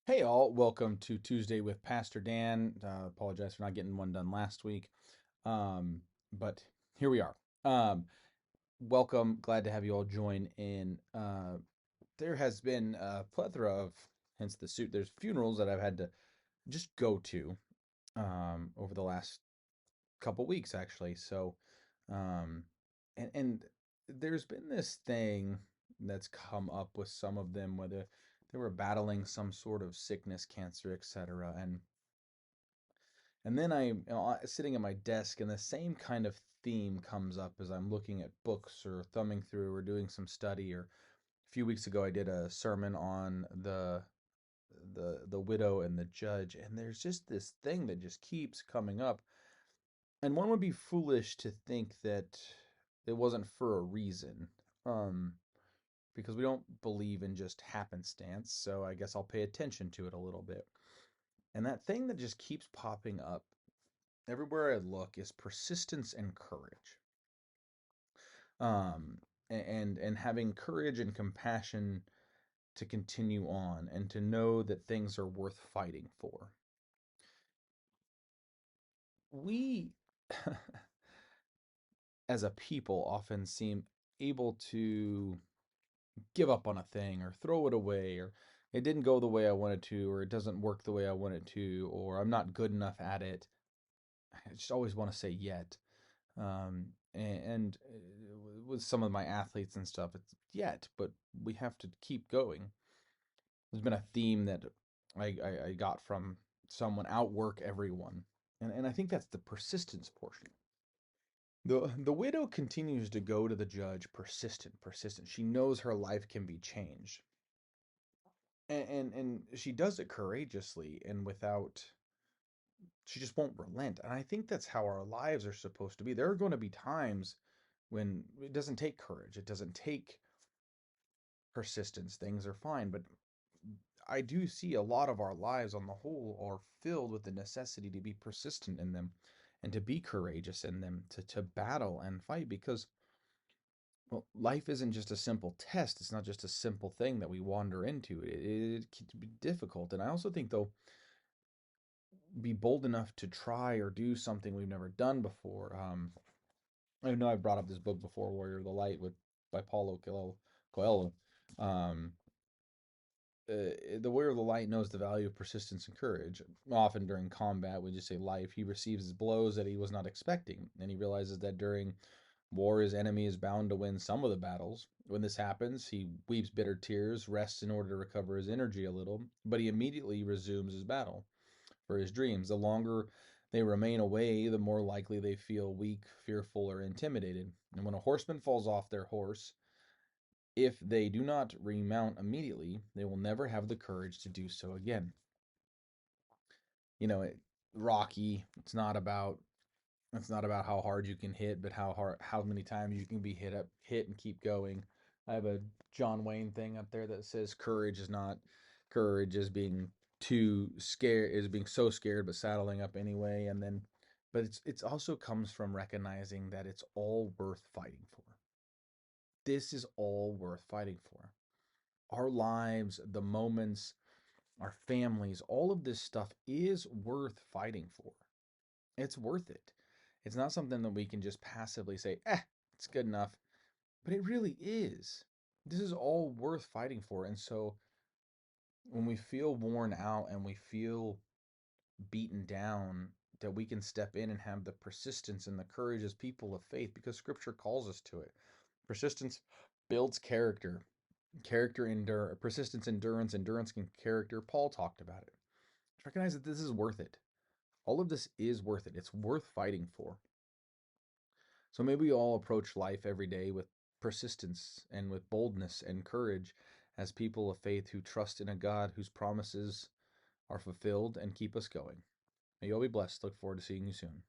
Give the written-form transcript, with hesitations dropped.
Hey all, welcome to Tuesday with Pastor Dan. Apologize for not getting one done last week, um, but here we are. Welcome, glad to have you all join in. There has been a plethora of, hence the suit. There's funerals that I've had to just go to over the last couple weeks, actually. Um, and there's been this thing that's come up with some of them, whether they were battling some sort of sickness, cancer, etc. And then sitting at my desk, and the same kind of theme comes up as I'm looking at books or thumbing through or doing some study. Or a few weeks ago, I did a sermon on the widow and the judge, and there's just this thing that just keeps coming up. And one would be foolish to think that it wasn't for a reason, um, because we don't believe in just happenstance. So I guess I'll pay attention to it a little bit. And that thing that just keeps popping up everywhere I look is persistence and courage. Um, and having courage and compassion to continue on and to know that things are worth fighting for. We as a people often seem able to give up on a thing or throw it away, or it didn't go the way I wanted to, or it doesn't work the way I want it to, or I'm not good enough at it. I just always want to say yet. And with some of my athletes and stuff, it's yet, but we have to keep going. There's been a theme that I got from someone: outwork everyone. And I think that's the persistence portion. The widow continues to go to the judge, persistent, persistent. She knows her life can be changed. And she does it courageously and without, she just won't relent. And I think that's how our lives are supposed to be. There are going to be times when it doesn't take courage, it doesn't take persistence, things are fine. But I do see a lot of our lives on the whole are filled with the necessity to be persistent in them and to be courageous in them, to battle and fight, because, well, life isn't just a simple test. It's not just a simple thing that we wander into. It can be difficult. And I also think, though, be bold enough to try or do something we've never done before. I know I've brought up this book before, Warrior of the Light, with by Paulo Coelho. Um, the Warrior of the Light knows the value of persistence and courage. Often during combat, we just say life, he receives blows that he was not expecting, and he realizes that during war, his enemy is bound to win some of the battles. When this happens, he weeps bitter tears, rests in order to recover his energy a little, but he immediately resumes his battle for his dreams. The longer they remain away, the more likely they feel weak, fearful, or intimidated. And when a horseman falls off their horse, if they do not remount immediately, they will never have the courage to do so again. You know, Rocky, it's not about how hard you can hit, but how many times you can be hit and keep going. I have a John Wayne thing up there that says courage is being too scared, is being so scared but saddling up anyway. And then, but it's also comes from recognizing that it's all worth fighting for. This is all worth fighting for. Our lives, the moments, our families, all of this stuff is worth fighting for. It's worth it. It's not something that we can just passively say, it's good enough. But it really is. This is all worth fighting for. And so when we feel worn out and we feel beaten down, that we can step in and have the persistence and the courage as people of faith, because scripture calls us to it. Persistence builds character. Persistence, endurance, endurance can character. Paul talked about it. Recognize that this is worth it. All of this is worth it. It's worth fighting for. So maybe we all approach life every day with persistence and with boldness and courage as people of faith who trust in a God whose promises are fulfilled and keep us going. May you all be blessed. Look forward to seeing you soon.